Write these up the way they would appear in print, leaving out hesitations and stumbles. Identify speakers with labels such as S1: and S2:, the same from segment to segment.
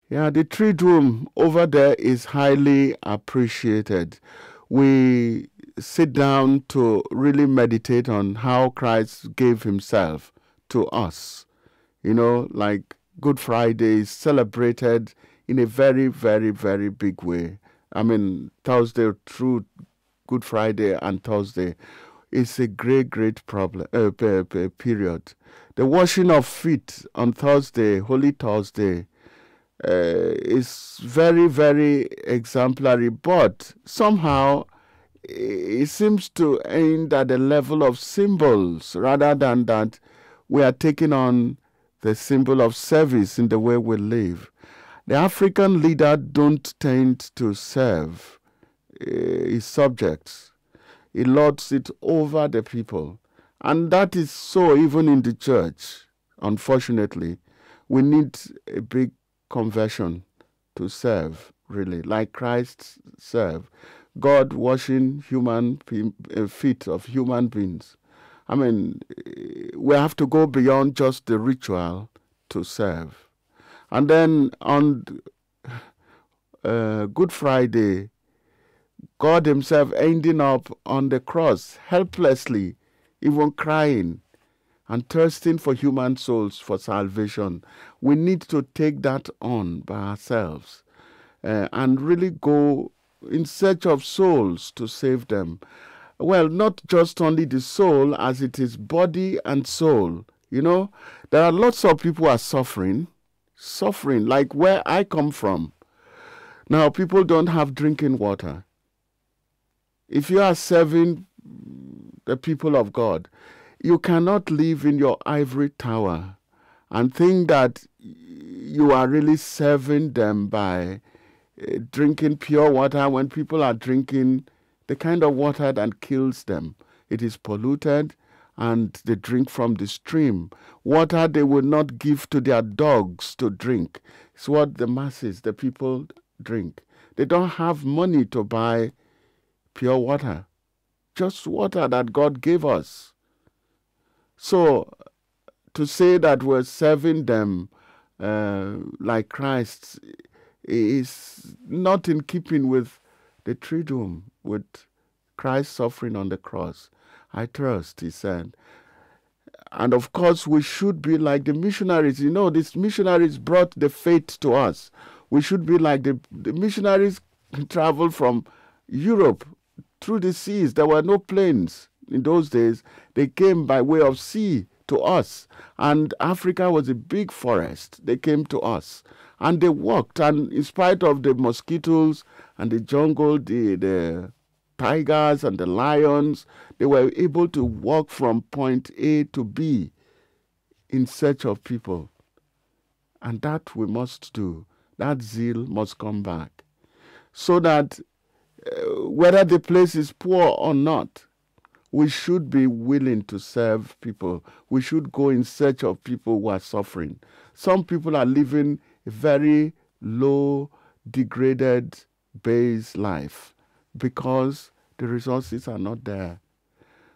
S1: Yeah, the Triduum over there is highly appreciated. We sit down to really meditate on how Christ gave himself to us. Like Good Friday is celebrated in a very, very, very big way. I mean, Thursday through Good Friday and Thursday is a great, great period. The washing of feet on Thursday, Holy Thursday, is very, very exemplary, but somehow it seems to end at the level of symbols rather than that we are taking on the symbol of service in the way we live. The African leader don't tend to serve his subjects. He lords it over the people. And that is so even in the church, unfortunately. We need a big conversion to serve, really, like Christ served. God washing feet of human beings. I mean, we have to go beyond just the ritual to serve. And then on Good Friday, God himself ending up on the cross, helplessly, even crying and thirsting for human souls for salvation. We need to take that on by ourselves and really go in search of souls to save them. Well, not just only the soul, as it is body and soul. There are lots of people who are suffering, like where I come from. Now, people don't have drinking water. If you are serving the people of God, you cannot live in your ivory tower and think that you are really serving them by drinking pure water when people are drinking the kind of water that kills them. It is polluted and they drink from the stream. Water they will not give to their dogs to drink. It's what the masses, the people drink. They don't have money to buy pure water, just water that God gave us. So to say that we're serving them like Christ is not in keeping with the Triduum, with Christ's suffering on the cross. I trust, he said. And of course, we should be like the missionaries. These missionaries brought the faith to us. We should be like the missionaries traveled from Europe through the seas. There were no planes in those days. They came by way of sea to us. And Africa was a big forest. They came to us. And they walked. And in spite of the mosquitoes and the jungle, the tigers and the lions, they were able to walk from point A to B in search of people. And that we must do. That zeal must come back. So that whether the place is poor or not, we should be willing to serve people. We should go in search of people who are suffering. Some people are living a very low, degraded, base life because the resources are not there.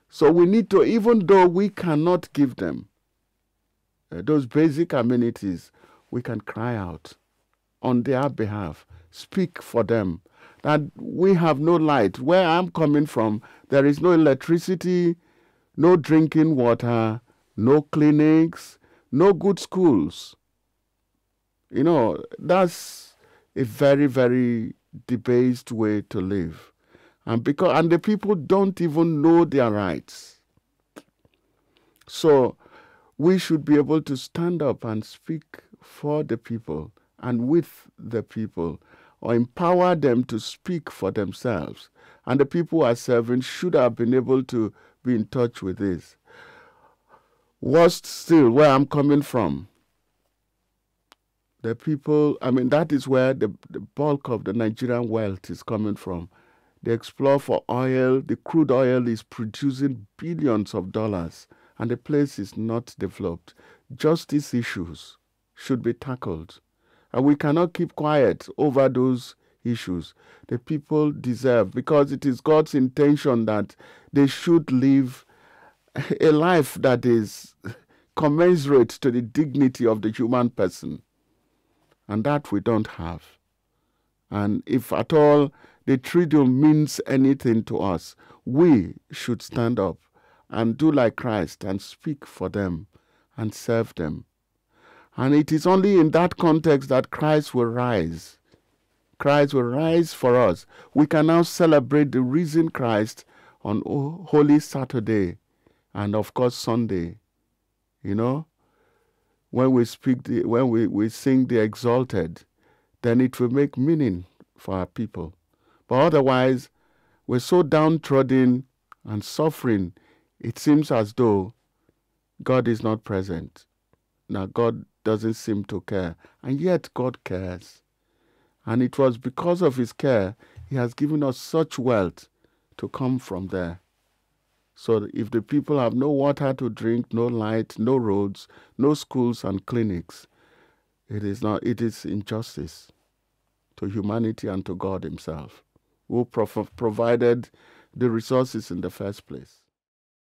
S1: So we need to, even though we cannot give them those basic amenities, we can cry out on their behalf, speak for them, that we have no light. Where I'm coming from, there is no electricity, no drinking water, no clinics, no good schools. That's a very, very debased way to live. And the people don't even know their rights. So we should be able to stand up and speak for the people and with the people, or empower them to speak for themselves. And the people who are serving should have been able to be in touch with this. Worst still, where I'm coming from, the people, that is where the bulk of the Nigerian wealth is coming from. They explore for oil. The crude oil is producing billions of dollars, and the place is not developed. Justice issues should be tackled. And we cannot keep quiet over those issues. The people deserve, because it is God's intention that they should live a life that is commensurate to the dignity of the human person. and that we don't have. And if at all the Triduum means anything to us, we should stand up and do like Christ and speak for them and serve them. And it is only in that context that Christ will rise. Christ will rise for us. We can now celebrate the risen Christ on Holy Saturday and of course Sunday. You know, when we we sing the exalted, then it will make meaning for our people. But otherwise, we're so downtrodden and suffering, it seems as though God is not present. Now, God doesn't seem to care, and yet God cares. And it was because of his care, he has given us such wealth to come from there. So if the people have no water to drink, no light, no roads, no schools and clinics, it is injustice to humanity and to God himself, who provided the resources in the first place.